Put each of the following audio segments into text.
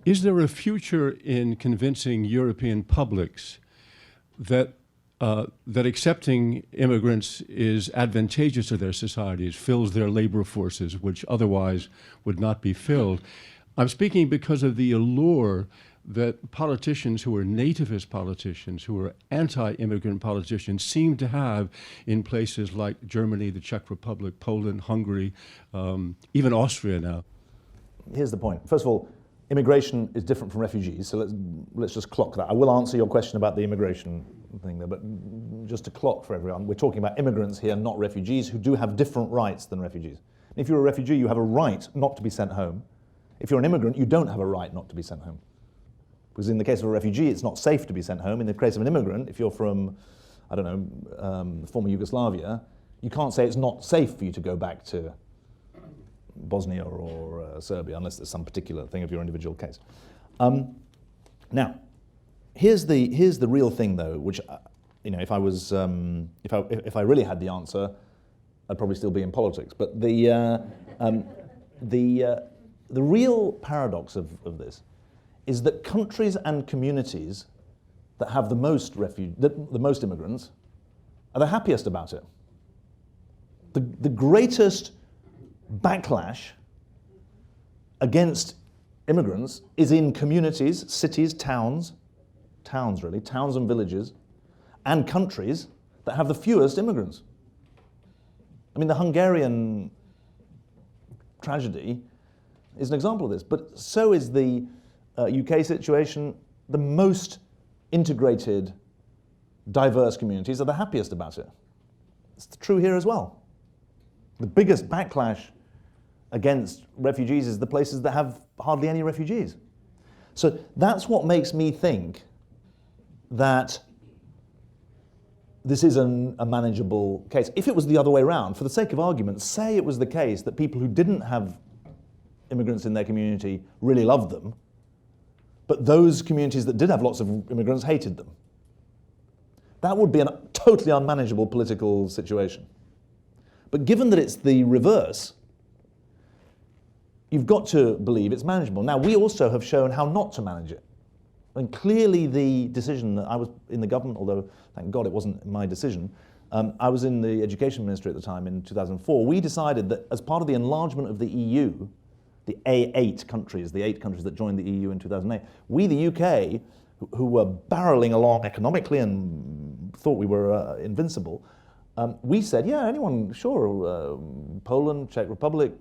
Is there a future in convincing European publics that that accepting immigrants is advantageous to their societies, fills their labor forces, which otherwise would not be filled? I'm speaking because of the allure that politicians who are nativist politicians, who are anti-immigrant politicians, seem to have in places like Germany, the Czech Republic, Poland, Hungary, even Austria now. Here's the point. First of all, immigration is different from refugees, so let's just clock that. I will answer your question about the immigration thing there, but just to clock for everyone, we're talking about immigrants here, not refugees, who do have different rights than refugees. If you're a refugee, you have a right not to be sent home. If you're an immigrant, you don't have a right not to be sent home. Because in the case of a refugee, it's not safe to be sent home. In the case of an immigrant, if you're from, I don't know, former Yugoslavia, you can't say it's not safe for you to go back to Bosnia or Serbia, unless there's some particular thing of your individual case. Now, here's the real thing, though, which if I was if I really had the answer, I'd probably still be in politics. But the real paradox of this is that countries and communities that have the most the most immigrants are the happiest about it. The greatest backlash against immigrants is in communities, cities, towns and villages, and countries that have the fewest immigrants. I mean, the Hungarian tragedy is an example of this, but so is the UK situation. The most integrated, diverse communities are the happiest about it. It's true here as well. The biggest backlash against refugees is the places that have hardly any refugees. So that's what makes me think that this is a manageable case. If it was the other way around, for the sake of argument, say it was the case that people who didn't have immigrants in their community really loved them, but those communities that did have lots of immigrants hated them. That would be a totally unmanageable political situation. But given that it's the reverse, you've got to believe it's manageable. Now, we also have shown how not to manage it. And clearly the decision that I was in the government, although thank God it wasn't my decision, I was in the education ministry at the time in 2004. We decided that as part of the enlargement of the EU, the A8 countries, the 8 countries that joined the EU in 2008, we, the UK, who were barreling along economically and thought we were invincible, we said, yeah, anyone, sure, Poland, Czech Republic,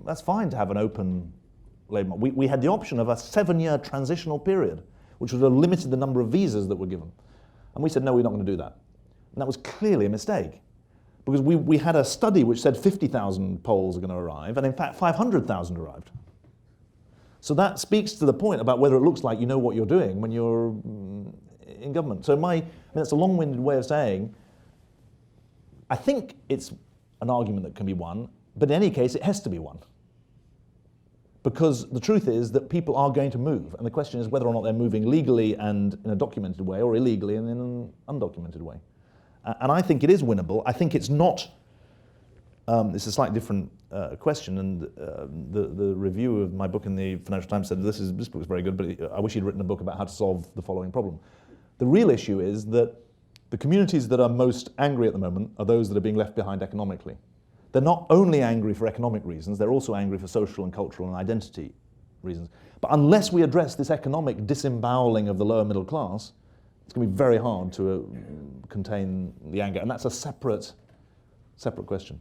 that's fine to have an open labour market. We had the option of a 7-year transitional period, which would have limited the number of visas that were given. And we said, no, we're not going to do that. And that was clearly a mistake, because we had a study which said 50,000 Poles are going to arrive, and in fact 500,000 arrived. So that speaks to the point about whether it looks like you know what you're doing when you're in government. So that's a long-winded way of saying, I think it's an argument that can be won, but in any case, it has to be won. Because the truth is that people are going to move, and the question is whether or not they're moving legally and in a documented way, or illegally and in an undocumented way. And I think it is winnable. I think it's not, it's a slightly different question, and the review of my book in the Financial Times said this book is very good, but I wish he'd written a book about how to solve the following problem. The real issue is that the communities that are most angry at the moment are those that are being left behind economically. They're not only angry for economic reasons, they're also angry for social and cultural and identity reasons. But unless we address this economic disemboweling of the lower middle class, it's going to be very hard to contain the anger. And that's a separate question.